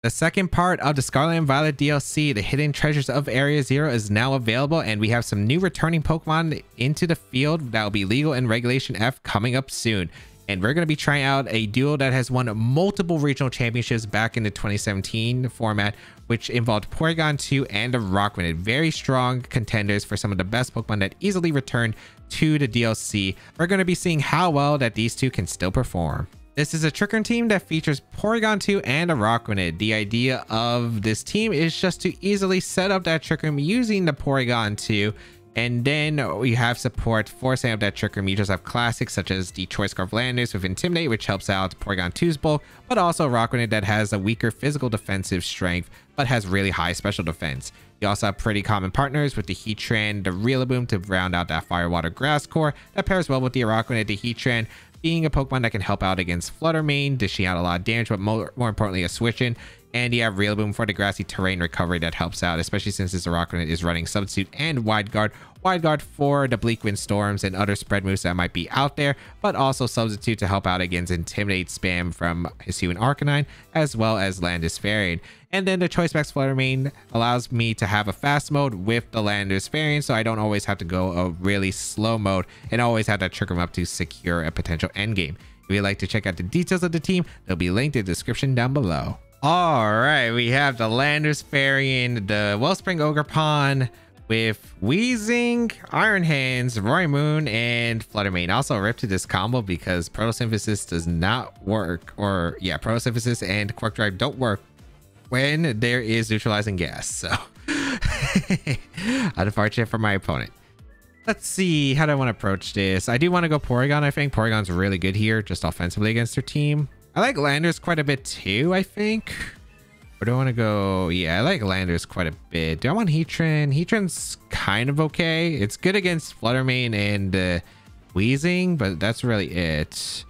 The second part of the Scarlet and Violet DLC, the Hidden Treasures of Area Zero, is now available, and we have some new returning Pokemon into the field that will be legal in Regulation F coming up soon. And we're going to be trying out a duo that has won multiple regional championships back in the 2017 format, which involved Porygon 2 and Araquanid. Very strong contenders for some of the best Pokemon that easily returned to the DLC. We're going to be seeing how well that these two can still perform. This is a Trick Room team that features Porygon 2 and Araquanid. The idea of this team is just to easily set up that Trick Room using the Porygon 2, and then we have support for setting up that Trick Room. You just have classics such as the Choice Scarf Landers with Intimidate, which helps out Porygon 2's bulk, but also Araquanid that has a weaker physical defensive strength, but has really high special defense. You also have pretty common partners with the Heatran, the Rillaboom to round out that Fire Water Grass core that pairs well with the Araquanid, the Heatran being a Pokemon that can help out against Flutter Mane, dishing out a lot of damage, but more importantly, a switch-in. And you have Rillaboom for the grassy terrain recovery that helps out, especially since this Araquanid is running Substitute and Wide Guard. Wide Guard for the Bleak Wind Storms and other spread moves that might be out there, but also Substitute to help out against Intimidate spam from Hisuian Arcanine, as well as Landis Variant. And then the Choice Max Flutter Mane allows me to have a fast mode with the Landis Variant, so I don't always have to go a really slow mode and always have that Trick Room up to secure a potential endgame. If you'd like to check out the details of the team, they'll be linked in the description down below. All right, we have the Landers Variant, the Wellspring Ogerpon with Weezing, Iron Hands, Roy Moon, and Flutter Mane. Also rip to this combo because Photosynthesis does not work, or yeah, Photosynthesis and Quark Drive don't work when there is neutralizing gas. So unfortunate for my opponent. Let's see, how do I want to approach this? I do want to go Porygon. I think Porygon's really good here, just offensively against their team. I like Landers quite a bit too, I think. Or do I want to go? Yeah, I like Landers quite a bit. Do I want Heatran? Heatran's kind of okay. It's good against Flutter Mane and Weezing, but that's really it.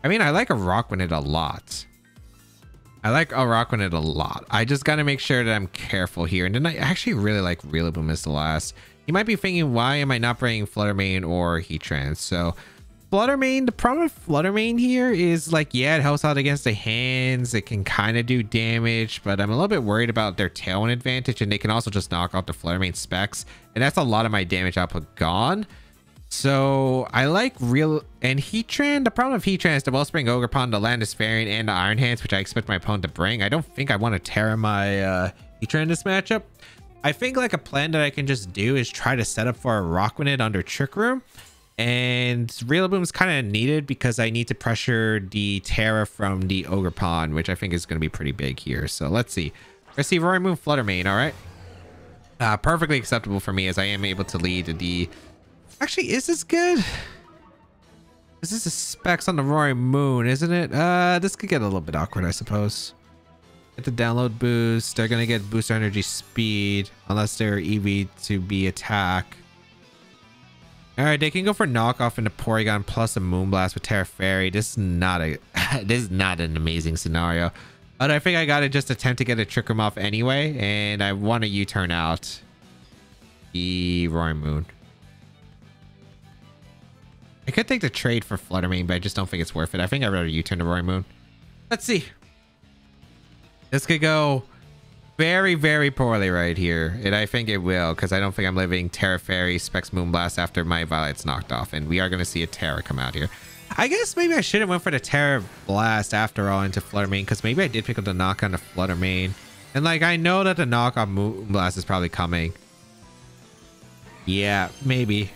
I mean, I like Araquanid a lot. I just got to make sure that I'm careful here. And then I actually really like Rillaboom as the last. You might be thinking, why am I not bringing Flutter Mane or Heatran? So Flutter Mane, the problem with Flutter Mane here is like, yeah, it helps out against the hands. It can kind of do damage, but I'm a little bit worried about their Tailwind advantage, and they can also just knock off the Flutter Mane specs. And that's a lot of my damage output gone. So I like and Heatran. The problem with Heatran is the Wellspring Ogerpon, the Landis Variant, and the Iron Hands, which I expect my opponent to bring. I don't think I want to Terra my Heatran this matchup. I think like a plan that I can just do is try to set up for a Araquanid under Trick Room. And Rillaboom is kind of needed because I need to pressure the Terra from the Ogerpon, which I think is going to be pretty big here. So let's see. Let's see Roy Moon Flutter Mane, all right? Perfectly acceptable for me as I am able to lead the... Actually, is this good? This is the specs on the Roy Moon, isn't it? This could get a little bit awkward, I suppose. Get the download boost. They're going to get booster energy speed unless they're EV to be attack. All right, they can go for knockoff into Porygon plus a Moonblast with Terra Fairy. This is not an amazing scenario, but I think I gotta just attempt to get a Trick Room off anyway, and I want to U-turn out the Roy Moon. I could take the trade for Flutter Mane, but I just don't think it's worth it. I think I'd rather U-turn to Roy Moon. Let's see. This could go very, very poorly right here, and I think it will, because I don't think I'm living Terra Fairy, Specs Moonblast after my Violet's knocked off, and we are going to see a Terra come out here. I guess maybe I should have went for the Terra Blast after all into Flutter Mane, because maybe I did pick up the knock on the Flutter Mane, and like I know that the knock on Moonblast is probably coming. Yeah, maybe.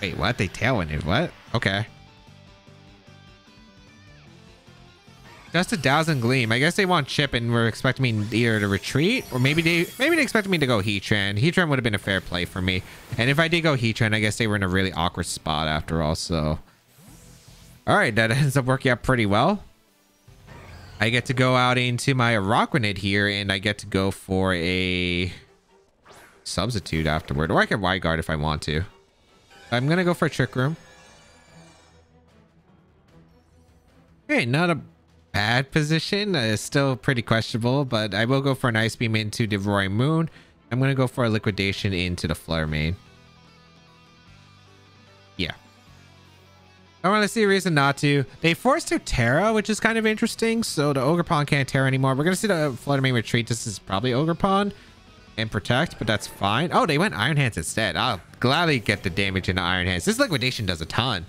Wait, what? They Tailwinded? What? Okay. Just a Dazzling Gleam. I guess they want Chip and were expecting me either to retreat, or maybe they expected me to go Heatran. Heatran would have been a fair play for me. And if I did go Heatran, I guess they were in a really awkward spot after all. So, all right, that ends up working out pretty well. I get to go out into my Araquanid here, and I get to go for a Substitute afterward, or I can Wide Guard if I want to. I'm gonna go for a Trick Room. Okay, not a bad position. It's still pretty questionable, but I will go for an Ice Beam into the Roy Moon. I'm going to go for a Liquidation into the Flutter Mane. Yeah. I don't really see a reason not to. They forced to Terra, which is kind of interesting. So the Ogerpon can't Terra anymore. We're going to see the Fluttermane retreat. This is probably Ogerpon and protect, but that's fine. Oh, they went Iron Hands instead. I'll gladly get the damage into Iron Hands. This liquidation does a ton.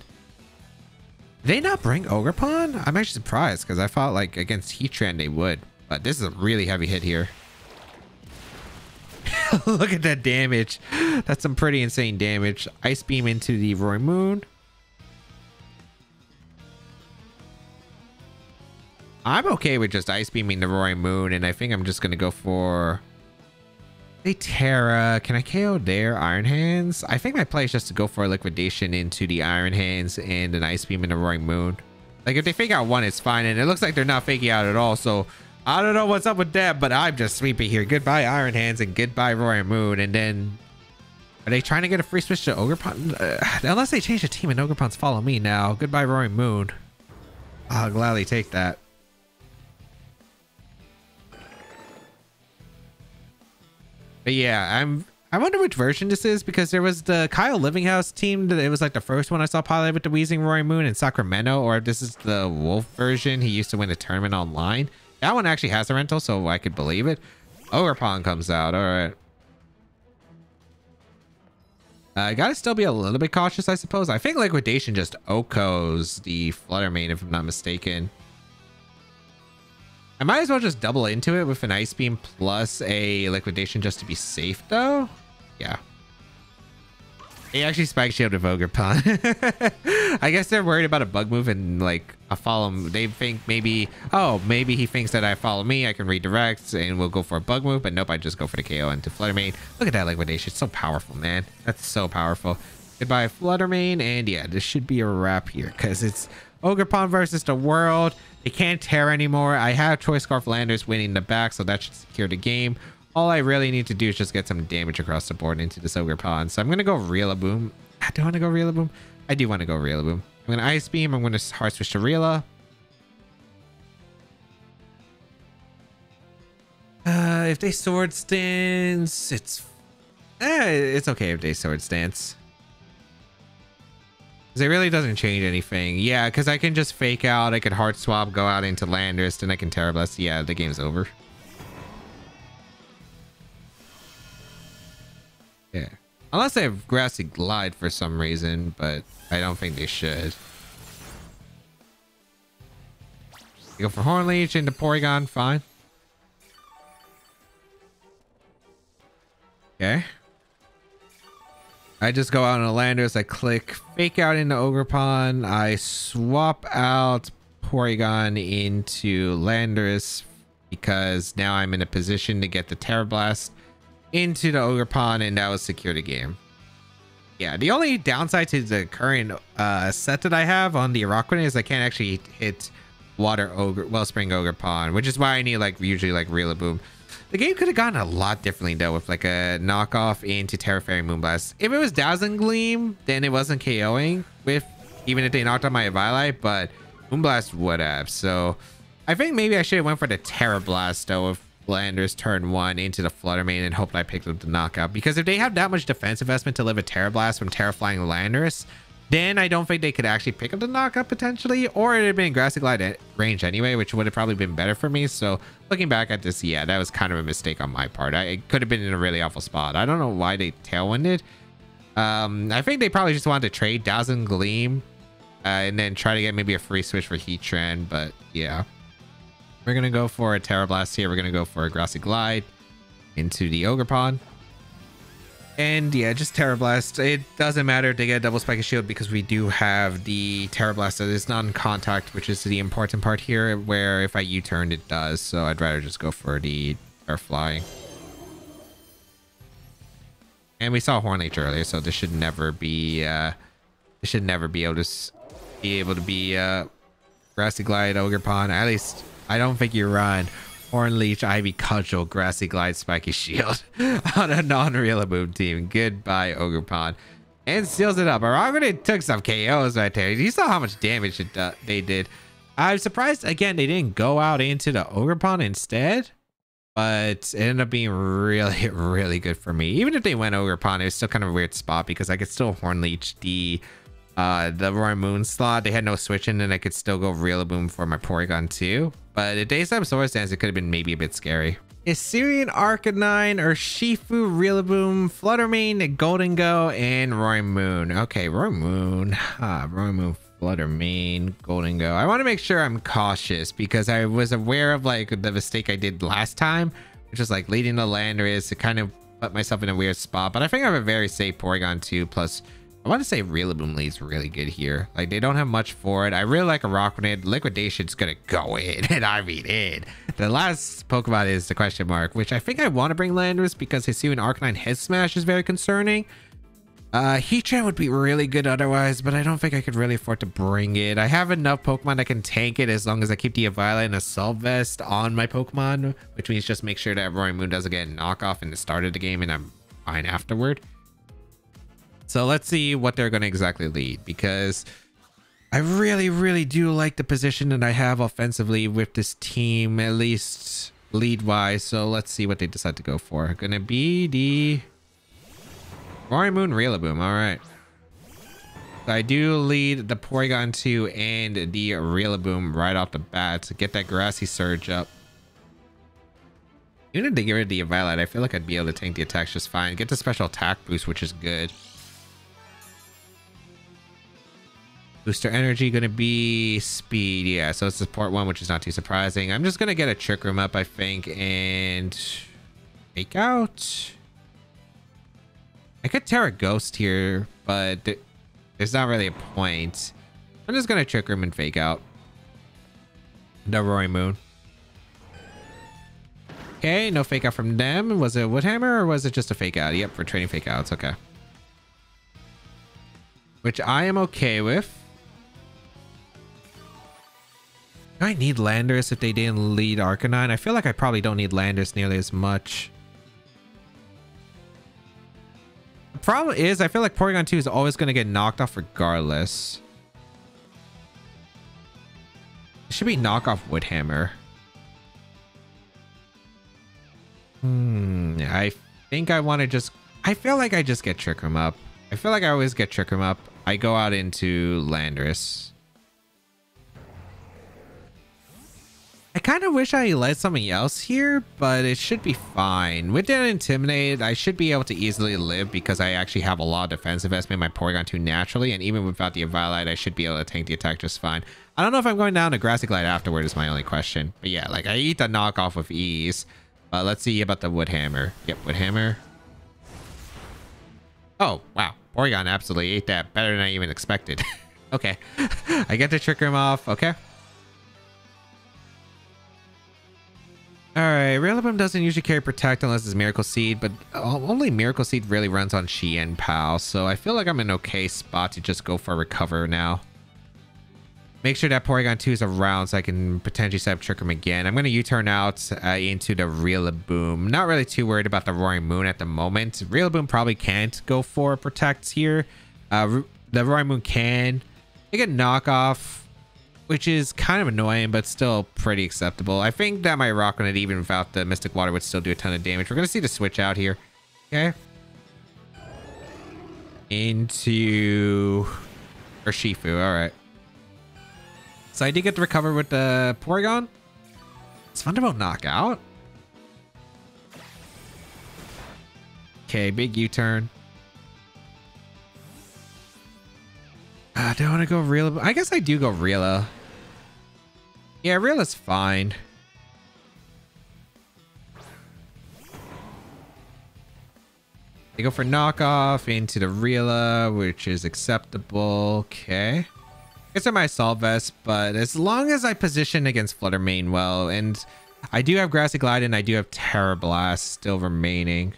Did they not bring Ogerpon? I'm actually surprised because I thought like against Heatran they would. But this is a really heavy hit here. Look at that damage. That's some pretty insane damage. Ice Beam into the Roy Moon. I'm okay with just Ice Beaming the Roy Moon, and I think I'm just going to go for a Terra. Can I KO their Iron Hands? I think my play is just to go for a Liquidation into the Iron Hands and an Ice Beam in the Roy Moon. Like, if they fake out one, it's fine, and it looks like they're not faking out at all, so I don't know what's up with that, but I'm just sweeping here. Goodbye Iron Hands and goodbye Roy Moon, and then... Are they trying to get a free switch to Ogerpon? Unless they change the team and Ogerpon's follow me now. Goodbye Roy Moon. I'll gladly take that. But yeah, I wonder which version this is, because there was the Kyle Livinghouse team that it was like the first one I saw pilot with the Wheezing Roy Moon in Sacramento, or if this is the Wolf version. He used to win a tournament online. That one actually has a rental, so I could believe it. Ogerpon comes out. All right. I gotta still be a little bit cautious, I suppose. I think Liquidation just OHKOs the Fluttermane, if I'm not mistaken. I might as well just double into it with an Ice Beam plus a Liquidation just to be safe, though. Yeah. They actually Spike Shield with Ogerpon. I guess they're worried about a bug move and like a follow. They think maybe, oh, maybe he thinks that I follow me, I can redirect and we'll go for a bug move. But nope, I just go for the KO into Fluttermane. Look at that Liquidation. It's so powerful, man. That's so powerful. Goodbye, Fluttermane. And yeah, this should be a wrap here because it's Ogerpon versus the world. They can't Terra anymore. I have Choice Scarf Landers winning the back, so that should secure the game. All I really need to do is just get some damage across the board into this Ogerpon. So I'm going to go Rillaboom. I don't want to go Rillaboom. I do want to go Rillaboom. I'm going to Ice Beam. I'm going to Hard Switch to Rilla. If they Sword Stance, it's okay if they Sword Stance. It really doesn't change anything. Yeah, because I can just fake out. I could Heart Swap, go out into Landorus, and I can Terra Blast. Yeah, the game's over. Yeah. Unless they have Grassy Glide for some reason, but I don't think they should. You go for Horn Leech into Porygon, fine. Okay. I just go out on a Landorus, I click fake out into Ogerpon, I swap out Porygon into Landorus because now I'm in a position to get the Terra Blast into the Ogerpon, and that will secure the game. Yeah, the only downside to the current set that I have on the Araquanid is I can't actually hit Water Ogre, Wellspring Ogerpon, which is why I need like usually like Rillaboom. The game could have gone a lot differently though with like a knockoff into Terra Fairy Moonblast. If it was Dazzling Gleam, then it wasn't KOing with, even if they knocked out my Eviolite, but Moonblast would have. So I think maybe I should have went for the Terra Blast though with Landers turn 1 into the Fluttermane and hoped I picked up the knockout. Because if they have that much defense investment to live a Terra Blast from Terra Flying Landers, then I don't think they could actually pick up the knockout potentially, or it'd have been Grassy Glide at range anyway, which would have probably been better for me. So looking back at this, yeah, that was kind of a mistake on my part. It could have been in a really awful spot. I don't know why they tailwinded. I think they probably just wanted to trade Dazzling Gleam and then try to get maybe a free switch for Heatran, but yeah. We're going to go for a Terra Blast here. We're going to go for a Grassy Glide into the Ogerpon. And yeah, just Terra Blast. It doesn't matter if they get a double Spike Shield because we do have the Terra Blast that is non-contact, which is the important part here, where if I U-turn it does. So I'd rather just go for the Terra Fly. And we saw Horn Leech earlier, so this should never be this should never be able to be Grassy Glide Ogerpon. At least I don't think you run Horn Leech, Ivy Cudgel, Grassy Glide, Spiky Shield on a non-Rillaboom team. Goodbye, Ogerpon. And seals it up. Araquanid took some KOs right there. You saw how much damage they did. I'm surprised, again, they didn't go out into the Ogerpon instead. But it ended up being really, really good for me. Even if they went Ogerpon, it was still kind of a weird spot because I could still Horn Leech the the Roaring Moon slot. They had no switching, and I could still go Rillaboom for my Porygon too. But the Days Time Swords Dance, it could have been maybe a bit scary. Hisuian Arcanine, Urshifu, Rillaboom, Fluttermane, Golden Go, and Roaring Moon. Okay, Roaring Moon. Roaring Moon, Fluttermane, Golden Go. I want to make sure I'm cautious because I was aware of like the mistake I did last time, which is like leading the Landorus to kind of put myself in a weird spot. But I think I have a very safe Porygon too. Plus, I want to say Rillaboom leads really good here. Like, they don't have much for it. I really like Araquanid. Liquidation's gonna go in, and I mean in. The last Pokemon is the question mark, which I think I want to bring Landorus because Hisuian Arcanine Head Smash is very concerning. Heatran would be really good otherwise, but I don't think I could really afford to bring it. I have enough Pokemon that can tank it as long as I keep the Violet and Assault Vest on my Pokemon, which means just make sure that Roaring Moon doesn't get a knockoff in the start of the game and I'm fine afterward. So let's see what they're going to exactly lead, because I really do like the position that I have offensively with this team, at least lead wise. So let's see what they decide to go for. Gonna be the Roaring Moon Rillaboom. All right. So I do lead the Porygon 2 and the Rillaboom right off the bat to get that Grassy Surge up. Even if they get rid of the Violet, I feel like I'd be able to tank the attacks just fine. Get the special attack boost, which is good. Booster energy gonna be speed. Yeah, so it's support 1, which is not too surprising. I'm just gonna get a Trick Room up, I think, and fake out. I could Terra Ghost here, but there's not really a point. I'm just gonna Trick Room and fake out the Roaring Moon. Okay, no fake out from them. Was it Woodhammer or was it just a fake out? Yep, for trading fake outs. Okay, which I am okay with. Do I need Landorus if they didn't lead Arcanine? I feel like I probably don't need Landorus nearly as much. The problem is I feel like Porygon 2 is always going to get knocked off regardless. It should be knockoff Woodhammer. I think I want to just... I feel like I just get Trick Room up. I feel like I always get Trick Room up. I go out into Landorus. I kind of wish I led something else here, but it should be fine. With that Intimidate, I should be able to easily live because I actually have a lot of defensive investment in my Porygon 2 naturally, and even without the Violet, I should be able to tank the attack just fine. I don't know if I'm going down to Grassy Glide afterward is my only question. But yeah, like I eat the knockoff with ease. Let's see about the Woodhammer. Yep, Woodhammer. Oh, wow. Porygon absolutely ate that better than I even expected. Okay. I get the Trick Room off. Okay. Alright, Rillaboom doesn't usually carry Protect unless it's Miracle Seed, but only Miracle Seed really runs on Shi Pal, so I feel like I'm in an okay spot to just go for a Recover now. Make sure that Porygon 2 is around so I can potentially set up Trick Room again. I'm going to U-turn out into the Rillaboom. Not really too worried about the Roaring Moon at the moment. Rillaboom probably can't go for Protect here. The Roaring Moon can. They get knockoff, which is kind of annoying, but still pretty acceptable. I think that my Araquanid, even without the Mystic Water, would still do a ton of damage. We're going to see the switch out here. Okay. Into Urshifu. All right. So I did get to recover with the Porygon. It's fun about knockout. Okay, big U-turn. Do I want to go Rilla? I guess I do go Rilla. Yeah, Rilla's fine. They go for knockoff into the Rilla, which is acceptable. Okay. Guess I might Assault Vest, but as long as I position against Fluttermane well, and I do have Grassy Glide and I do have Terra Blast still remaining.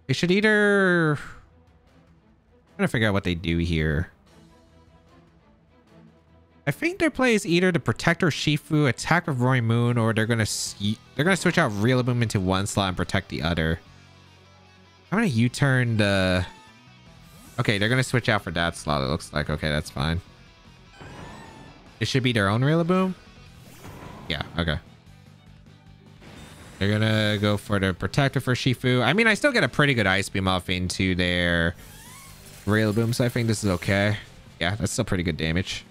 They should either... I'm trying to figure out what they do here. I think their play is either to protect Urshifu, attack with Roaring Moon, or they're gonna switch out Rillaboom into one slot and protect the other. I'm gonna U-turn the... Okay, they're gonna switch out for that slot, it looks like. Okay, that's fine. It should be their own Rillaboom? Yeah, okay. They're gonna go for the protector for Shifu. I mean, I still get a pretty good Ice Beam off into their Rail Boom, so I think this is okay. Yeah, that's still pretty good damage.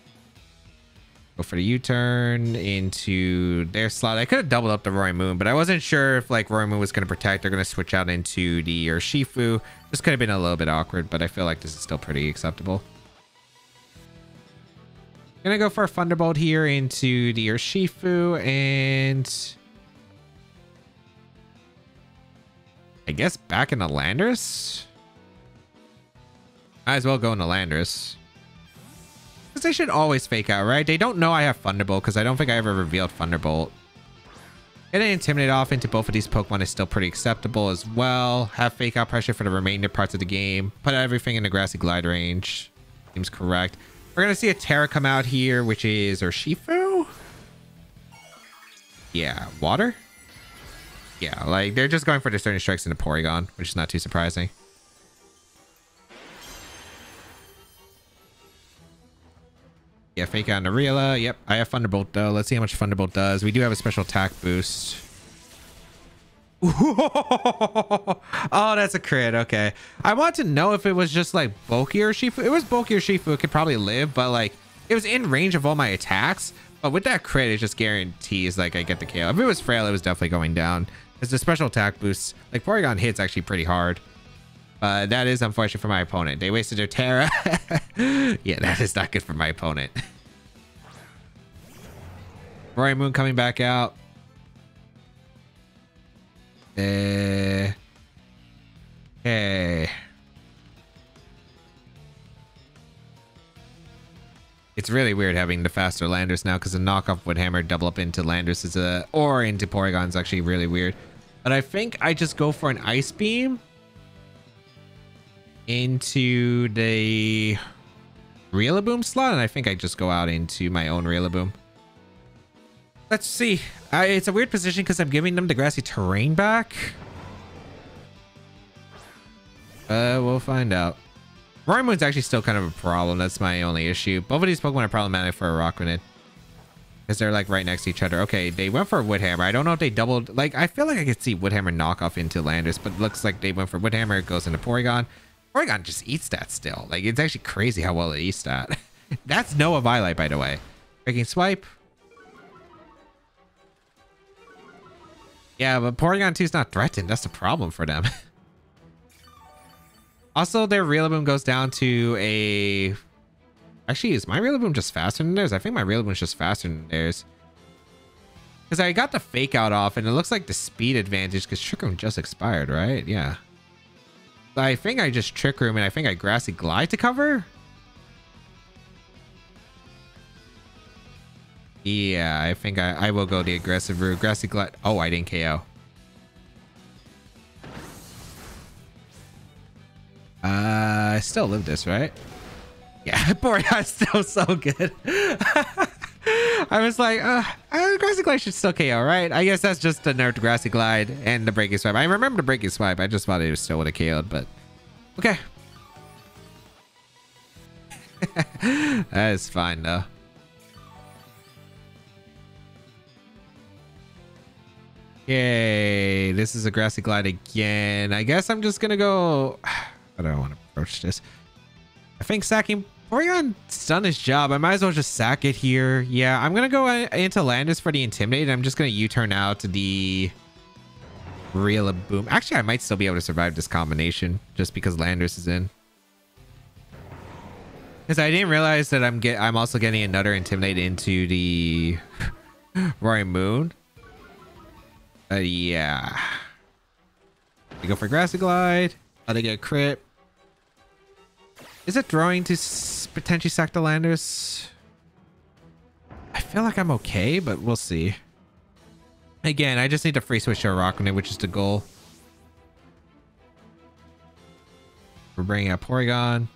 Go for the U-turn into their slot. I could have doubled up the Roaring Moon, but I wasn't sure if like Roaring Moon was going to protect or going to switch out into the Urshifu. This could have been a little bit awkward, but I feel like this is still pretty acceptable. Gonna go for a Thunderbolt here into the Urshifu, and I guess back into Landorus. Might as well go into Landorus. Because they should always fake out, right? They don't know I have Thunderbolt because I don't think I ever revealed Thunderbolt. Getting Intimidate off into both of these Pokemon is still pretty acceptable as well. Have fake out pressure for the remainder parts of the game. Put everything in the Grassy Glide range. Seems correct. We're going to see a Terra come out here, which is Urshifu. Yeah, water? Yeah, like they're just going for Discerning Strikes into Porygon, which is not too surprising. Yeah, fake out Narila. Yep, I have Thunderbolt though. Let's see how much Thunderbolt does. We do have a special attack boost. Oh, that's a crit. Okay. I want to know if it was just like bulkier Shifu. It was bulkier Shifu. It could probably live, but like it was in range of all my attacks. But with that crit, it just guarantees like I get the KO. If it was frail, it was definitely going down. Because the special attack boosts, like Porygon hits actually pretty hard. That is unfortunate for my opponent. They wasted their Terra. Yeah, that is not good for my opponent. Roaring Moon coming back out. Okay. It's really weird having the faster Landorus now because the knockoff Wood Hammer double up into Landorus is or into Porygon is actually really weird. But I think I just go for an Ice Beam into the Rillaboom slot, and I think I just go out into my own Rillaboom. Let's see. It's a weird position because I'm giving them the grassy terrain back. We'll find out. Roaring Moon's actually still kind of a problem. That's my only issue. Both of these Pokemon are problematic for Araquanid because they're like right next to each other. Okay, they went for a Wood Hammer. I don't know if they doubled. Like, I feel like I could see Wood Hammer knock off into Landorus, but it looks like they went for Wood Hammer. It goes into Porygon. Porygon just eats that still. Like, it's actually crazy how well it eats that. That's Noah Violet, by the way. Breaking Swipe. Yeah, but Porygon 2 is not threatened. That's the problem for them. Also, their Rillaboom goes down to a... Actually, is my Rillaboom just faster than theirs? I think my Rillaboom is just faster than theirs. Because I got the fake out off, and it looks like the speed advantage, because Trick Room just expired, right? Yeah. I think I just Trick Room, and I think I Grassy Glide to cover? Yeah, I think I will go the aggressive route. Grassy Glide. Oh, I didn't KO. I still live this, right? Yeah, Porygon's still so good. I was like, Grassy Glide should still KO, right? I guess that's just the nerfed Grassy Glide and the Breaking Swipe. I remember the Breaking Swipe. I just thought it still would have KO'd, but okay. That is fine, though. Yay, this is a Grassy Glide again. I guess I'm just gonna go... I don't want to approach this. I think sacking Porygon's done his job. I might as well just sack it here. Yeah, I'm gonna go into Landorus for the Intimidate. I'm just gonna U-turn out to the Rillaboom. Actually, I might still be able to survive this combination just because Landorus is in. Because I didn't realize that I'm also getting another Intimidate into the Roaring Moon. Yeah. We go for Grassy Glide. Let it get crit. Is it throwing to potentially sack the Landorus? I feel like I'm okay, but we'll see. Again, I just need to free switch to Araquanid, which is the goal. We're bringing out Porygon.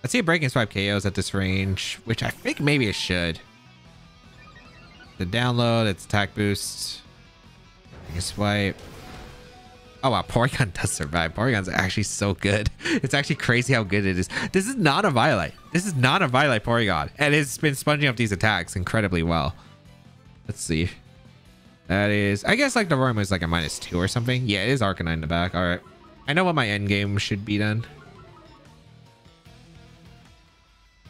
Let's see if Breaking Swipe KOs at this range, which I think maybe it should. The download, it's attack boost. Breaking Swipe. Oh wow, Porygon does survive. Porygon's actually so good. It's actually crazy how good it is. This is not a Violet. This is not a Violet Porygon. And it's been sponging up these attacks incredibly well. Let's see. That is... I guess like the Roaring is like a -2 or something. Yeah, it is Arcanine in the back. Alright. I know what my end game should be then.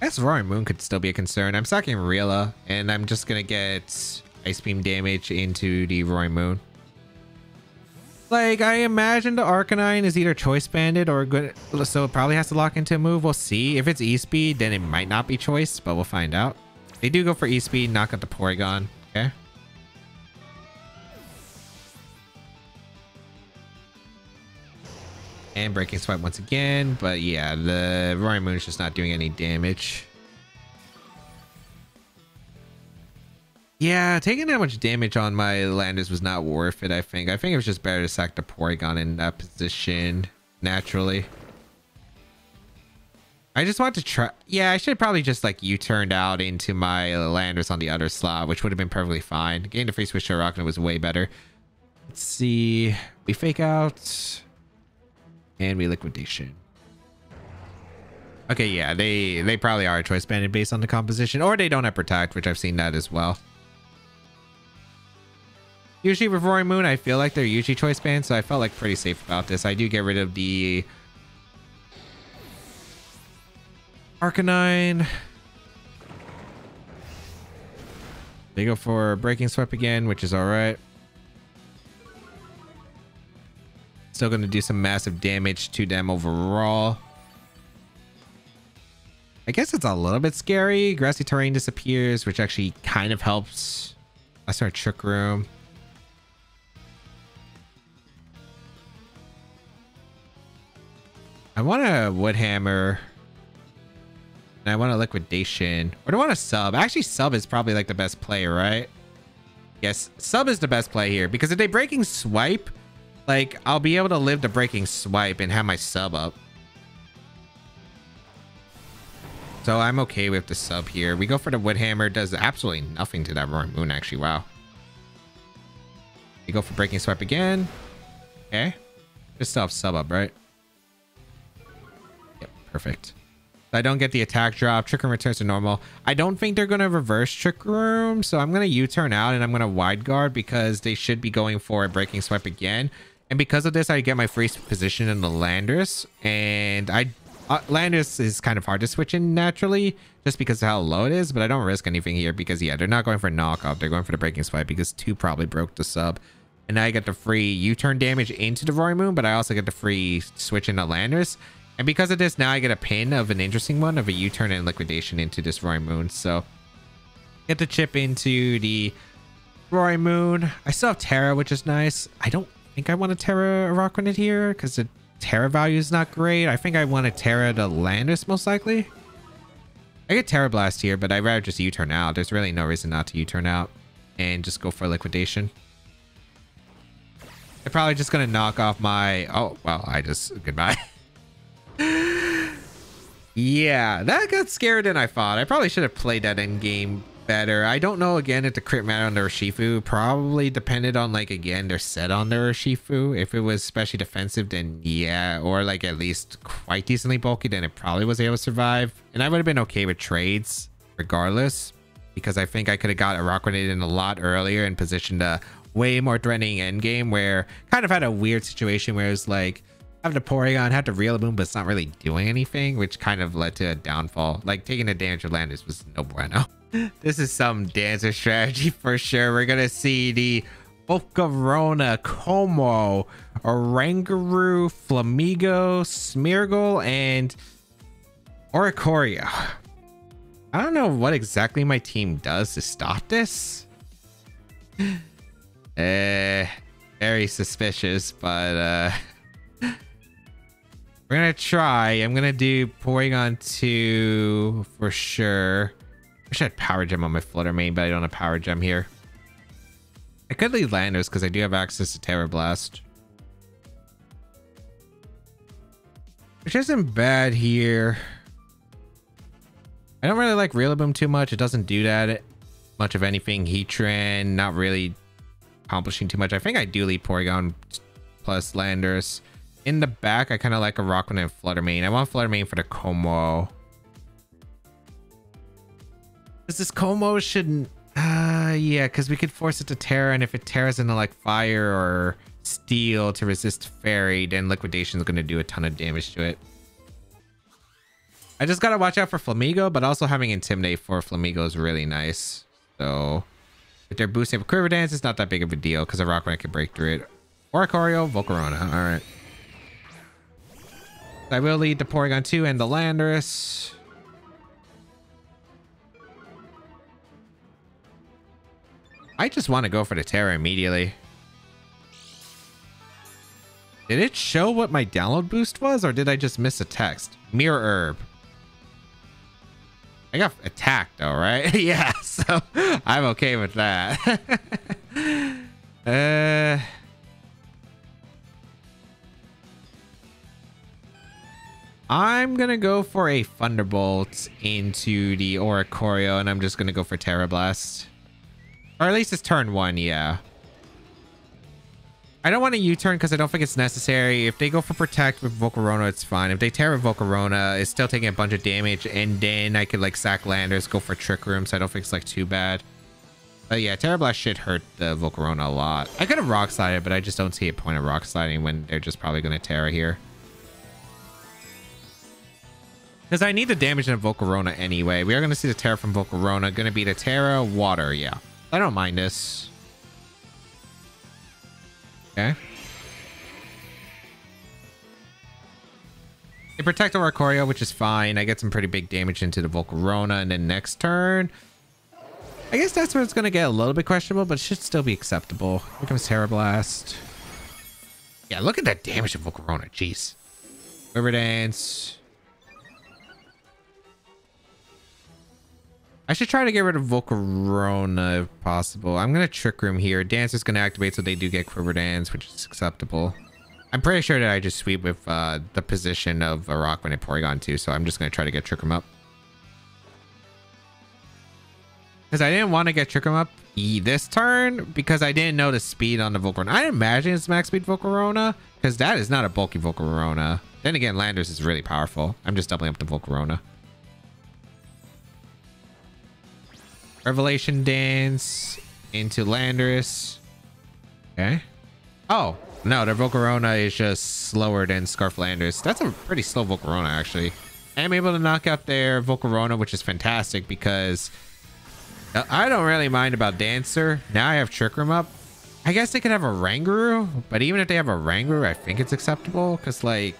Guess Roaring Moon could still be a concern. I'm sacking Rilla, and I'm just gonna get Ice Beam damage into the Roaring Moon. Like, I imagine the Araquanid is either Choice Banded or good, so it probably has to lock into a move. We'll see. If it's E-Speed, then it might not be Choice, but we'll find out. They do go for E-Speed, knock out the Porygon. Okay. And Breaking Swipe once again, but yeah, the Roaring Moon is just not doing any damage. Yeah, taking that much damage on my Landers was not worth it, I think. I think it was just better to sack the Porygon in that position naturally. I just want to try. Yeah, I should probably just like U-turned out into my Landers on the other slot, which would have been perfectly fine. Getting the free switch to Araquanid was way better. Let's see. We fake out. And we Liquidation. Okay, yeah, they probably are choice banded based on the composition. Or they don't have Protect, which I've seen that as well. Usually with Roaring Moon, I feel like they're usually choice banned, so I felt like pretty safe about this. I do get rid of the Araquanid. They go for Breaking Swipe again, which is alright. Still going to do some massive damage to them overall. I guess it's a little bit scary. Grassy Terrain disappears, which actually kind of helps. I start Trick Room. I want a Wood Hammer. And I want a Liquidation. Or do I want a Sub? Actually, Sub is probably like the best play, right? Yes, Sub is the best play here. Because if they Breaking Swipe, like, I'll be able to live the Breaking Swipe and have my Sub up. So I'm okay with the Sub here. We go for the Wood Hammer. Does absolutely nothing to that Roaring Moon, actually. Wow. We go for Breaking Swipe again. Okay. Just still have Sub up, right? Yep, perfect. I don't get the attack drop. Trick Room returns to normal. I don't think they're going to reverse Trick Room, so I'm going to U-turn out and I'm going to Wide Guard because they should be going for a Breaking Swipe again. And because of this, I get my free position in the Landers. And Landers is kind of hard to switch in naturally just because of how low it is, but I don't risk anything here because, yeah, they're not going for knockoff. They're going for the Breaking Swipe because 2 probably broke the Sub. And now I get the free U-turn damage into the Roaring Moon, but I also get the free switch into Landers. And because of this, now I get a pin of an interesting one of a U-turn and Liquidation into this Roaring Moon. So get the chip into the Roaring Moon. I still have Terra, which is nice. I don't think I want to Terra Araquanid here because the Terra value is not great. I think I want to Terra the Landers most likely. I get Terra Blast here, but I'd rather just U-turn out. There's really no reason not to U-turn out and just go for Liquidation. They're probably just going to knock off my... Oh, well, goodbye. Yeah, that got scarier than I thought. I probably should have played that end game better. I don't know, again, if the crit matter on the Urshifu probably depended on, like, again, their set on their Urshifu. If it was especially defensive, then yeah, or like at least quite decently bulky, then it probably was able to survive. And I would have been okay with trades regardless, because I think I could have got Araquanid in a lot earlier and positioned a way more threatening end game where kind of had a weird situation where it was like, have the Porygon, have the Rillaboom, but it's not really doing anything, which kind of led to a downfall. Like, taking the damage of Landers was no bueno. This is some dancer strategy for sure. We're gonna see the Volcarona, Como, Oranguru, Flamigo, Smeargle, and Oricorio. I don't know what exactly my team does to stop this. Very suspicious, but we're gonna try. I'm gonna do Porygon 2 for sure. I wish I had Power Gem on my Flutter Mane, but I don't have Power Gem here. I could leave Landers because I do have access to Terra Blast, which isn't bad here. I don't really like Rillaboom too much. It doesn't do that much of anything. Heatran, not really accomplishing too much. I think I do leave Porygon plus Landers. In the back, I kind of like Araquanid and Flutter Mane. I want Flutter Mane for the Como. Because this Como shouldn't... yeah, because we could force it to Terra, and if it Terras into like Fire or Steel to resist Fairy, then Liquidation is going to do a ton of damage to it. I just gotta watch out for Flamigo, but also having Intimidate for Flamigo is really nice. So if they're boosting with Quiver Dance, it's not that big of a deal because Araquanid can break through it. Oricorio, Volcarona. All right. I will lead the Porygon 2 and the Landorus. I just want to go for the Terra immediately. Did it show what my download boost was, or did I just miss a text? Mirror Herb. I got attacked though, right? Yeah, so I'm okay with that. I'm gonna go for a Thunderbolt into the Oricorio, and I'm just gonna go for Terra Blast. Or at least it's turn 1, yeah. I don't want a U-turn because I don't think it's necessary. If they go for Protect with Volcarona, it's fine. If they Terra Volcarona, it's still taking a bunch of damage, and then I could like sack Landers, go for Trick Room, so I don't think it's like too bad. But yeah, Terra Blast should hurt the Volcarona a lot. I could have Rock Slided, but I just don't see a point of Rock Sliding when they're just probably going to Terra here. Because I need the damage in Volcarona anyway. We are going to see the Terra from Volcarona. Going to be the Terra Water, yeah. I don't mind this. Okay. They protect Oricorio, which is fine. I get some pretty big damage into the Volcarona, and then next turn, I guess that's where it's going to get a little bit questionable, but it should still be acceptable. Here comes Terra Blast. Yeah, look at that damage to Volcarona. Jeez. River Dance. I should try to get rid of Volcarona if possible. I'm going to Trick Room here. Dance is going to activate so they do get Quiver Dance, which is acceptable. I'm pretty sure that I just sweep with the position of Araquanid and Porygon too, so I'm just going to try to get Trick Room up. Because I didn't want to get Trick Room up this turn because I didn't know the speed on the Volcarona. I imagine it's max speed Volcarona because that is not a bulky Volcarona. Then again, Landers is really powerful. I'm just doubling up the Volcarona. Revelation Dance into Landorus. Okay. Oh, no, their Volcarona is just slower than Scarf Landorus. That's a pretty slow Volcarona, actually. I'm able to knock out their Volcarona, which is fantastic because I don't really mind about Dancer. Now I have Trick Room up. I guess they could have a Ranguru, but even if they have a Ranguru, I think it's acceptable because, like,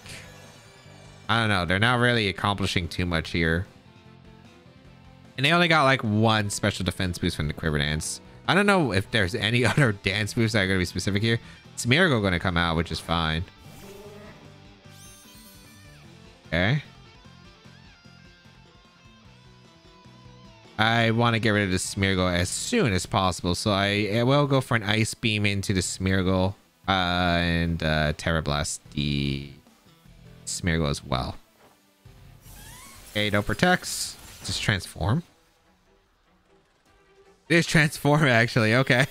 I don't know. They're not really accomplishing too much here. And they only got like one special defense boost from the Quiver Dance. I don't know if there's any other dance boosts that are going to be specific here. Smeargle going to come out, which is fine. Okay. I want to get rid of the Smeargle as soon as possible. So I will go for an Ice Beam into the Smeargle and Terra Blast the Smeargle as well. Okay, no protects. Just transform. It is transform actually. Okay.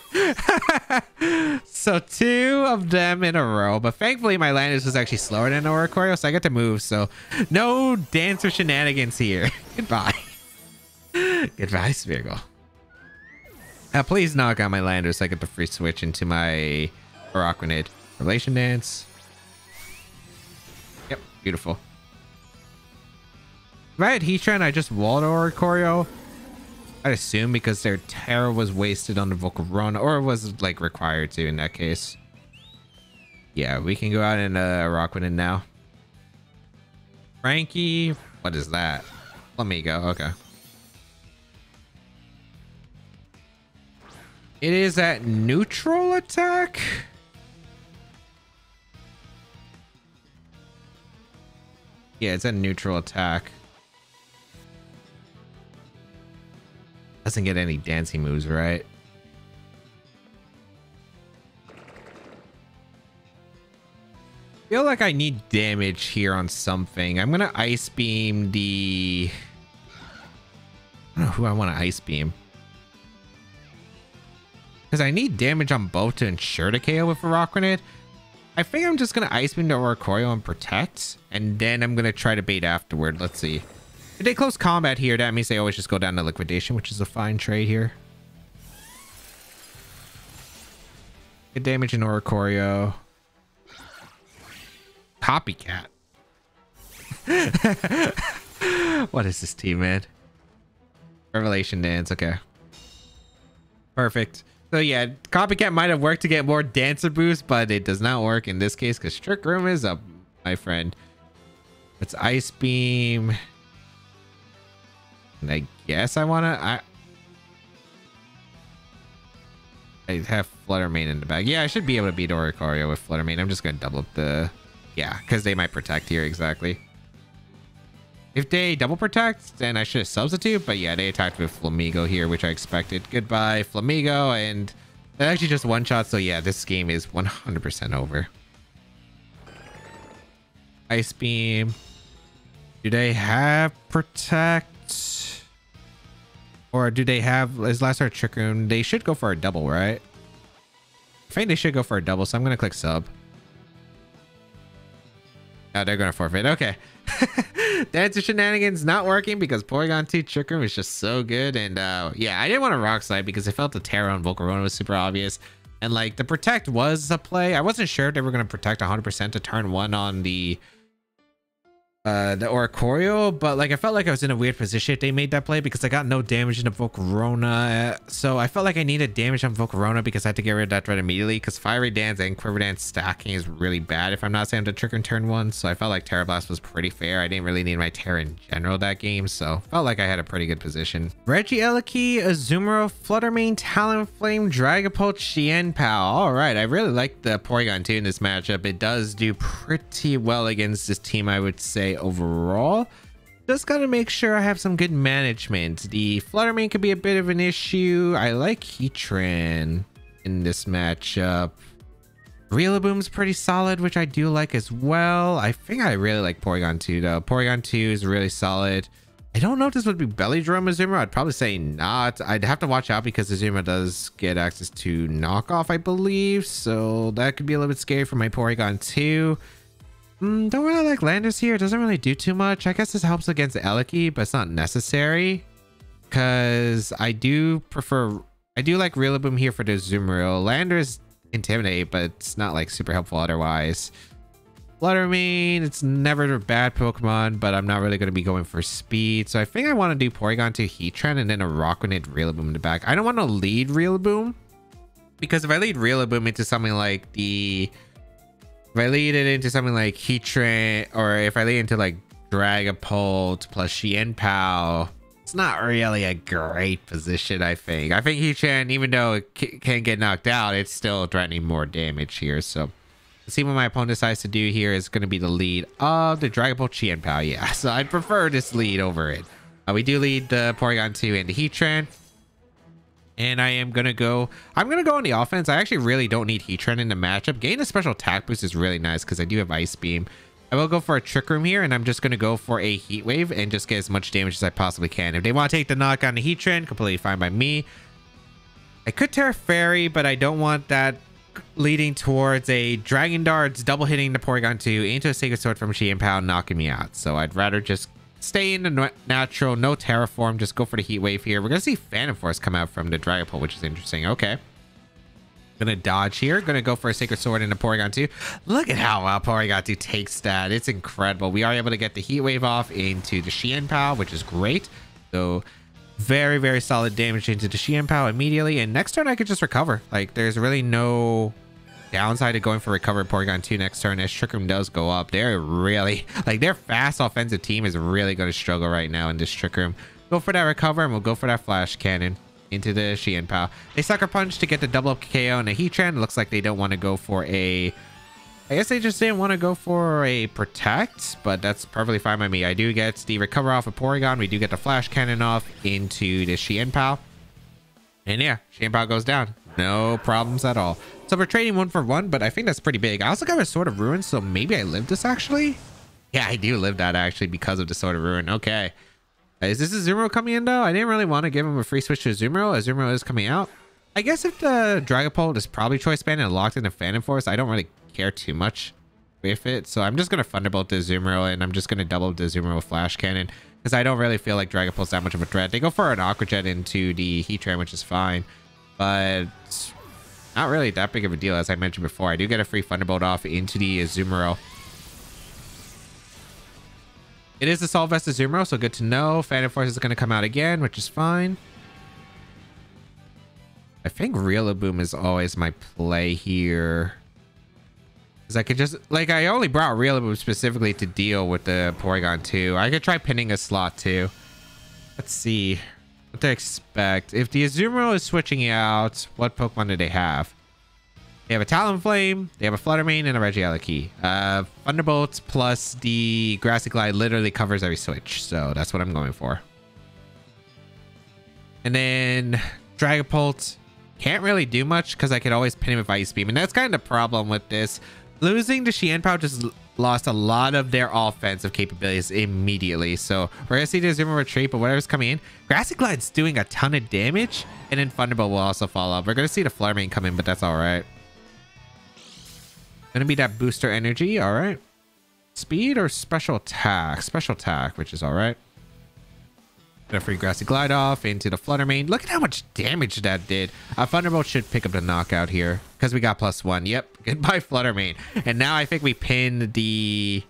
So 2 of them in a row, but thankfully my Landorus was actually slower than Oricorio, so I get to move. So no Dancer shenanigans here. Goodbye. Goodbye, Smeargle. Please knock out my Landorus so I get the free switch into my Araquanid. Relation Dance. Yep, beautiful. If I had Heatran, I just walled Oricorio. I'd assume because their Terra was wasted on the Volcarona, or was like required to in that case. Yeah, we can go out and Araquanid now. Frankie, what is that? Flamigo, okay. It is that neutral attack. Yeah, it's a neutral attack. Doesn't get any dancing moves, right? Feel like I need damage here on something. I'm gonna Ice Beam the... I don't know who I want to Ice Beam. Because I need damage on both to ensure the KO with Araquanid. I think I'm just gonna Ice Beam the Oricorio and Protect. And then I'm gonna try to bait afterward. Let's see. If they close combat here, that means they always just go down to Liquidation, which is a fine trade here. Good damage in Oricorio. Copycat. What is this team, man? Revelation Dance. Okay. Perfect. So yeah, Copycat might have worked to get more Dancer boost, but it does not work in this case because Trick Room is up, my friend. It's Ice Beam. And I guess I have Flutter Mane in the bag. Yeah, I should be able to beat Oricorio with Flutter Mane. I'm just gonna double up the... Yeah, because they might protect here, exactly. If they double protect, then I should substitute. But yeah, they attacked with Flamigo here, which I expected. Goodbye, Flamigo. And they're actually just one shot. So yeah, this game is 100% over. Ice Beam. Do they have protect? Or do they have... Is last our Trick Room? They should go for a double, right? I think they should go for a double. So I'm going to click sub. Oh, they're going to forfeit. Okay. Dancer Shenanigans not working because Porygon 2 Trick Room is just so good. And yeah, I didn't want to Rock Slide because I felt the Terra on Volcarona was super obvious. And like the Protect was a play. I wasn't sure if they were going to protect 100% to turn 1 on the Oricorio, but like I felt like I was in a weird position if they made that play because I got no damage into Volcarona. So I felt like I needed damage on Volcarona because I had to get rid of that threat immediately because Fiery Dance and Quiver Dance stacking is really bad if I'm not saying to Trick and turn 1. So I felt like Terra Blast was pretty fair. I didn't really need my Terra in general that game, so felt like I had a pretty good position. Regieleki, Azumarill, Flutter Mane, Talonflame, Dragapult, Chien-Pao. All right, I really like the Porygon 2 in this matchup. It does do pretty well against this team, I would say. Overall, just gotta make sure I have some good management. The Flutter Mane could be a bit of an issue. I like Heatran in this matchup. Rillaboom's pretty solid, which I do like as well. I think I really like Porygon 2 though. Porygon 2 is really solid. I don't know if this would be Belly Drum Azumarill. I'd probably say not. I'd have to watch out because Azumarill does get access to knockoff, I believe, so that could be a little bit scary for my Porygon 2. Don't really like Landers here. It doesn't really do too much. I guess this helps against Eleki, but it's not necessary because I do like Rillaboom here for the Azumarill. Landers intimidate, but it's not like super helpful otherwise. Flutter Mane, it's never a bad Pokemon, but I'm not really going to be going for speed. So I think I want to do Porygon 2 Heatran and then a Araquanid Rillaboom in the back. I don't want to lead Rillaboom because if I lead Rillaboom into something like if I lead it into something like Heatran, or if I lead into like Dragapult plus Chien-Pao, it's not really a great position, I think. I think Heatran, even though it can get knocked out, it's still threatening more damage here. So let's see what my opponent decides to do here is going to be the lead of the Dragapult Chien-Pao. Yeah, so I'd prefer this lead over it. We do lead the Porygon 2 into Heatran. And I'm going to go on the offense. I actually really don't need Heatran in the matchup. Getting a special attack boost is really nice because I do have Ice Beam. I will go for a Trick Room here, and I'm just going to go for a Heat Wave and just get as much damage as I possibly can. If they want to take the knock on the Heatran, completely fine by me. I could Terra Fairy, but I don't want that leading towards a Dragon Darts double hitting the Porygon 2 into a Sacred Sword from Chien-Pao, knocking me out. So I'd rather just stay in the natural, no Terraform, just go for the Heat Wave here. We're gonna see Phantom Force come out from the Dragapult, which is interesting. Okay, gonna dodge here, gonna go for a Sacred Sword into Porygon 2. Look at how well Porygon 2 takes that. It's incredible. We are able to get the Heat Wave off into the Chien-Pao, which is great. So very, very solid damage into the Chien-Pao immediately, and next turn I could just recover. Like there's really no downside to going for recover Porygon 2 next turn as Trick Room does go up. They're really, like, their fast offensive team is really going to struggle right now in this Trick Room. Go for that recover and we'll go for that Flash Cannon into the Chien-Pao. They Sucker Punch to get the double up KO and a Heatran. It looks like they don't want to go for a... I guess they just didn't want to go for a Protect, but that's perfectly fine by me. I do get the recover off of Porygon. We do get the Flash Cannon off into the Chien-Pao. And yeah, Chien-Pao goes down. No problems at all. So we're trading 1 for 1, but I think that's pretty big. I also got a Sword of Ruin, so maybe I lived this actually. Yeah, I do live that actually because of the Sword of Ruin. Okay. Is this Azumarill coming in though? I didn't really want to give him a free switch to Azumarill. Azumarill is coming out. I guess if the Dragapult is probably Choice Band and locked into Phantom Force, I don't really care too much with it. So I'm just going to Thunderbolt the Azumarill and I'm just going to double the Azumarill Flash Cannon because I don't really feel like Dragapult's that much of a threat. They go for an Aqua Jet into the Heatran, which is fine, but not really that big of a deal. As I mentioned before, I do get a free Thunderbolt off into the Azumarill. It is Assault Vest Azumarill, so good to know. Phantom Force is going to come out again, which is fine. I think Rillaboom is always my play here. Because I could just... Like, I only brought Rillaboom specifically to deal with the Porygon 2. I could try pinning a slot too. Let's see what to expect. If the Azumarill is switching out, what Pokemon do they have? They have a Talonflame, they have a Flutter Mane, and a Regieleki. Thunderbolt plus the Grassy Glide literally covers every switch. So that's what I'm going for. And then Dragapult can't really do much because I could always pin him with Ice Beam. And that's kind of the problem with this. Losing to Xianpao just lost a lot of their offensive capabilities immediately. So we're going to see the Azumarill retreat, but whatever's coming in. Grassy Glide's doing a ton of damage. And then Thunderbolt will also fall off. We're going to see the Flutter Mane come in, but that's all right. Going to be that booster energy. All right. Speed or special attack? Special attack, which is all right. Gonna free Grassy Glide off into the Flutter Mane. Look at how much damage that did. Thunderbolt should pick up the knockout here because we got +1. Yep. Goodbye, Flutter Mane. And now I think we pin the...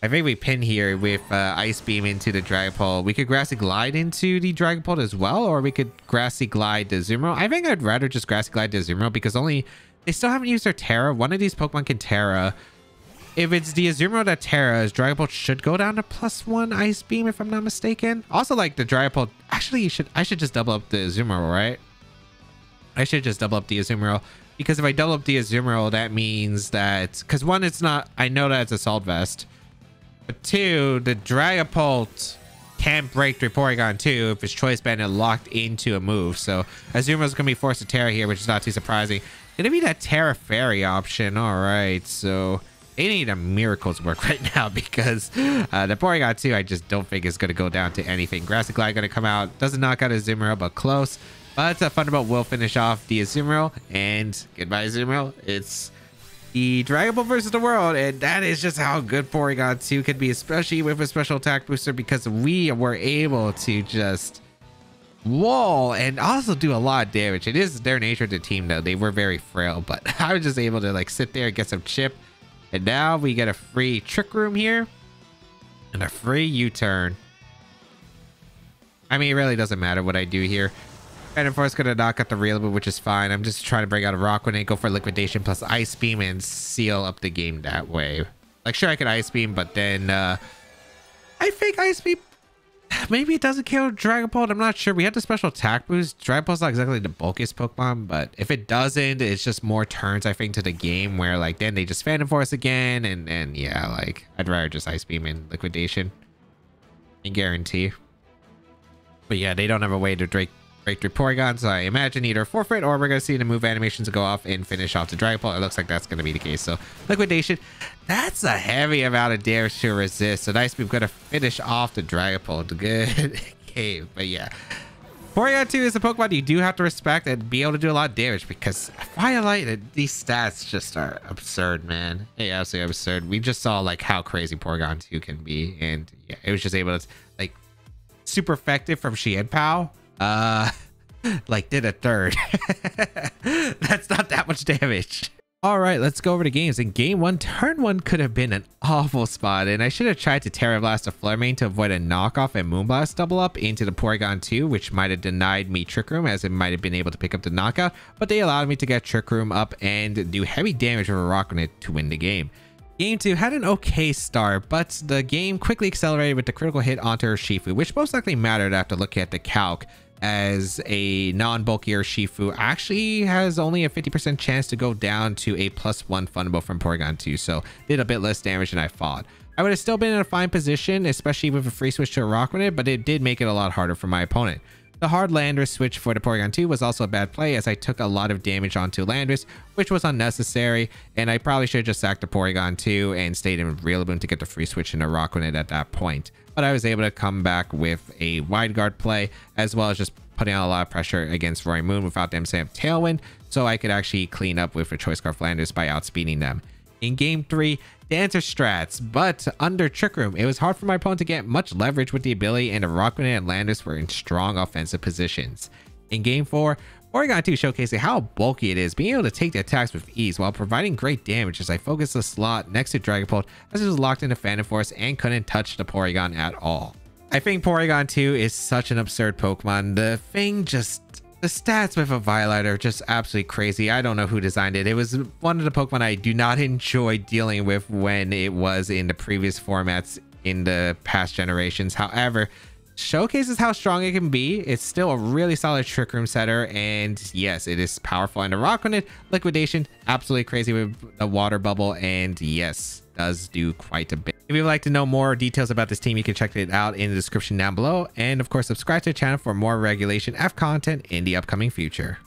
I think we pin here with Ice Beam into the Dragapult. We could Grassy Glide into the Dragapult as well, or we could Grassy Glide the Azumarill. I think I'd rather just Grassy Glide the Azumarill because only... They still haven't used their Terra. One of these Pokemon can Terra. If it's the Azumarill that Terras, Dragapult should go down to +1 Ice Beam if I'm not mistaken. Also, like the Dragapult, actually, I should just double up the Azumarill, right? I should just double up the Azumarill because if I double up the Azumarill, that means that because one, it's not. I know that it's Assault Vest, but two, the Dragapult can't break through Porygon 2 if its Choice Band is locked into a move. So Azumarill's gonna be forced to Terra here, which is not too surprising. Gonna be that Terra Fairy option. All right, so. They need a miracles work right now because the Porygon 2 I just don't think is going to go down to anything. Grassy Glide going to come out. Doesn't knock out Azumarill, but close. But Thunderbolt will finish off the Azumarill. And goodbye, Azumarill. It's the Dragapult versus the world. And that is just how good Porygon 2 can be, especially with a special attack booster because we were able to just wall and also do a lot of damage. It is their nature of the team, though. They were very frail, but I was just able to like sit there and get some chip. And now we get a free Trick Room here and a free U-turn. I mean, it really doesn't matter what I do here. Phantom Force going to knock out the Rillaboom, which is fine. I'm just trying to bring out a Araquanid, go for Liquidation plus Ice Beam and seal up the game that way. Like, sure, I could Ice Beam, but then I think Ice Beam... Maybe it doesn't kill Dragapult. I'm not sure. We had the special attack boost. Dragapult's not exactly the bulkiest Pokemon, but if it doesn't, it's just more turns, I think, to the game where, like, then they just Phantom Force again. And yeah, like, I'd rather just Ice Beam and Liquidation and guarantee. But yeah, they don't have a way to break through Porygon, so I imagine either forfeit or we're going to see the move animations go off and finish off the Dragapult. It looks like that's going to be the case. So Liquidation, that's a heavy amount of damage to resist. So Ice Beam going to finish off the Dragapult. Good game. But yeah, Porygon 2 is a Pokemon you do have to respect and be able to do a lot of damage because Firelight, these stats just are absurd, man. Hey, absolutely absurd. We just saw like how crazy Porygon 2 can be, and yeah, it was just able to like super effective from Xianpao. Like did a third. That's not that much damage. All right, let's go over to games. In game 1, turn 1 could have been an awful spot, and I should have tried to Terra Blast a Flare Mane to avoid a knockoff and Moonblast double up into the Porygon 2, which might have denied me Trick Room as it might have been able to pick up the knockout, but they allowed me to get Trick Room up and do heavy damage with a Araquanid to win the game. Game 2 had an okay start, but the game quickly accelerated with the critical hit onto Urshifu, which most likely mattered after looking at the calc, as a non-bulkier Urshifu actually has only a 50% chance to go down to a +1 Thunderbolt from Porygon 2, so did a bit less damage than I thought. I would have still been in a fine position, especially with a free switch to Araquanid, but it did make it a lot harder for my opponent. The hard Landorus switch for the Porygon 2 was also a bad play as I took a lot of damage onto Landorus, which was unnecessary, and I probably should have just sacked the Porygon 2 and stayed in Rillaboom to get the free switch into Araquanid at that point. But I was able to come back with a wide guard play, as well as just putting out a lot of pressure against Roy Moon without them saying Tailwind, so I could actually clean up with a Choice Scarf Landorus by outspeeding them. In game 3, the answer strats, but under Trick Room, it was hard for my opponent to get much leverage with the ability, and Araquanid and Landorus were in strong offensive positions. In game 4, Porygon 2 showcasing how bulky it is, being able to take the attacks with ease while providing great damage as I focus the slot next to Dragapult as it was locked into Phantom Force and couldn't touch the Porygon at all. I think Porygon 2 is such an absurd Pokemon. The stats with a Violet are just absolutely crazy. I don't know who designed it. It was one of the Pokemon I do not enjoy dealing with when it was in the previous formats in the past generations. However, showcases how strong it can be. It's still a really solid Trick Room setter, and yes, it is powerful. And the Araquanid liquidation, absolutely crazy with the water bubble, and yes, does do quite a bit. If you'd like to know more details about this team, you can check it out in the description down below, and of course subscribe to the channel for more Regulation F content in the upcoming future.